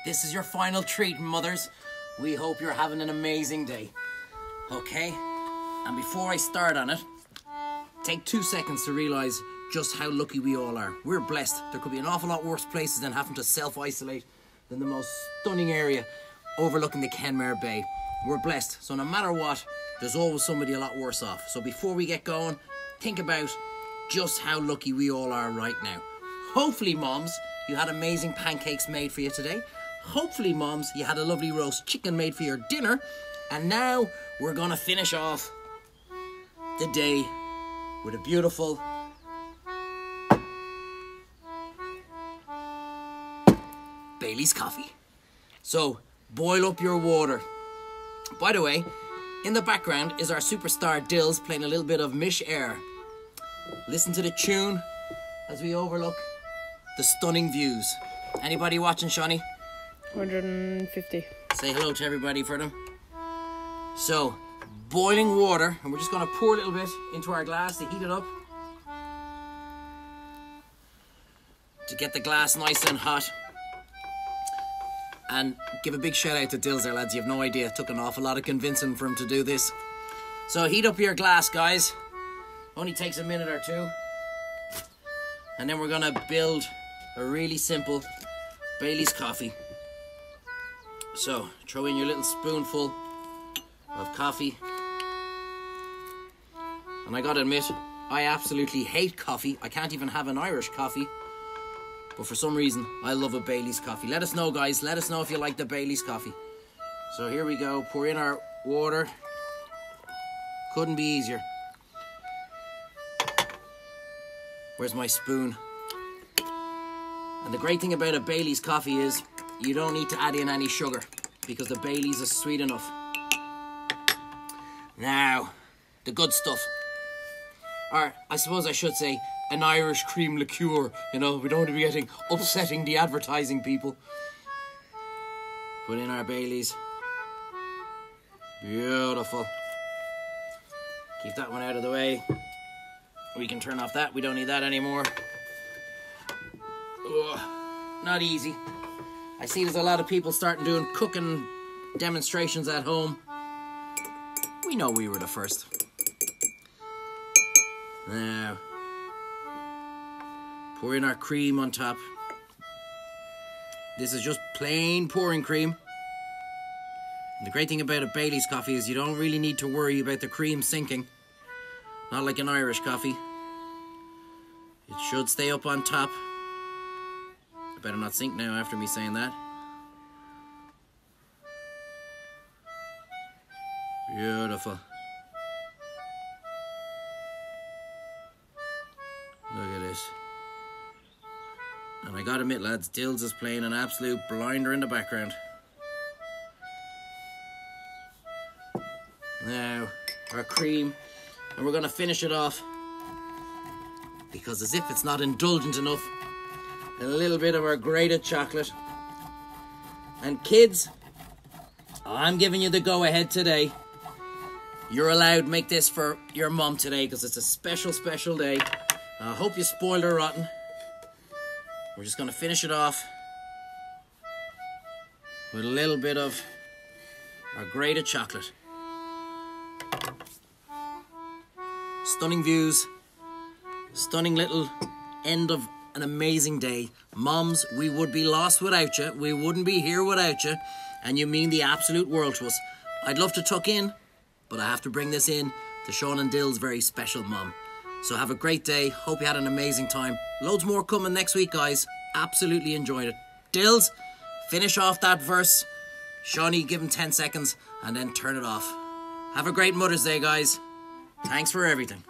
This is your final treat, mothers. We hope you're having an amazing day. Okay? And before I start on it, take 2 seconds to realise just how lucky we all are. We're blessed. There could be an awful lot worse places than having to self-isolate than the most stunning area overlooking the Kenmare Bay. We're blessed. So no matter what, there's always somebody a lot worse off. So before we get going, think about just how lucky we all are right now. Hopefully, moms, you had amazing pancakes made for you today. Hopefully, moms, you had a lovely roast chicken made for your dinner. And now we're going to finish off the day with a beautiful Baileys coffee. So, boil up your water. By the way, in the background is our superstar Dills playing a little bit of Mish Air. Listen to the tune as we overlook the stunning views. Anybody watching, Shawnee? 150. Say hello to everybody for them. So, boiling water, and we're just going to pour a little bit into our glass to heat it up. To get the glass nice and hot. And give a big shout out to Dills there, lads. You have no idea. It took an awful lot of convincing for him to do this. So heat up your glass, guys. Only takes a minute or two. And then we're going to build a really simple Baileys coffee. So throw in your little spoonful of coffee. And I gotta admit, I absolutely hate coffee. I can't even have an Irish coffee. But for some reason, I love a Baileys coffee. Let us know, guys. Let us know if you like the Baileys coffee. So here we go. Pour in our water. Couldn't be easier. Where's my spoon? And the great thing about a Baileys coffee is you don't need to add in any sugar because the Baileys is sweet enough. Now, the good stuff. Or, I suppose I should say, an Irish cream liqueur. You know, we don't want to be upsetting the advertising people. Put in our Baileys. Beautiful. Keep that one out of the way. We can turn off that. We don't need that anymore. Ugh, not easy. I see there's a lot of people starting doing cooking demonstrations at home. We know we were the first. Now, pour in our cream on top. This is just plain pouring cream. And the great thing about a Baileys coffee is you don't really need to worry about the cream sinking. Not like an Irish coffee. It should stay up on top. It better not sink now after me saying that. Beautiful. Look at this. And I gotta admit, lads, Dills is playing an absolute blinder in the background. Now, our cream. And we're gonna finish it off. Because as if it's not indulgent enough, a little bit of our grated chocolate. And kids, I'm giving you the go-ahead today. You're allowed to make this for your mum today because it's a special, special day. I hope you spoiled her rotten. We're just going to finish it off with a little bit of our grated chocolate. Stunning views. Stunning little end of an amazing day. Moms, we would be lost without you. We wouldn't be here without you. And you mean the absolute world to us. I'd love to tuck in, but I have to bring this in to Sean and Dill's very special mum. So have a great day. Hope you had an amazing time. Loads more coming next week, guys. Absolutely enjoyed it. Dills, finish off that verse. Shawnee, give him 10 seconds and then turn it off. Have a great Mother's Day, guys. Thanks for everything.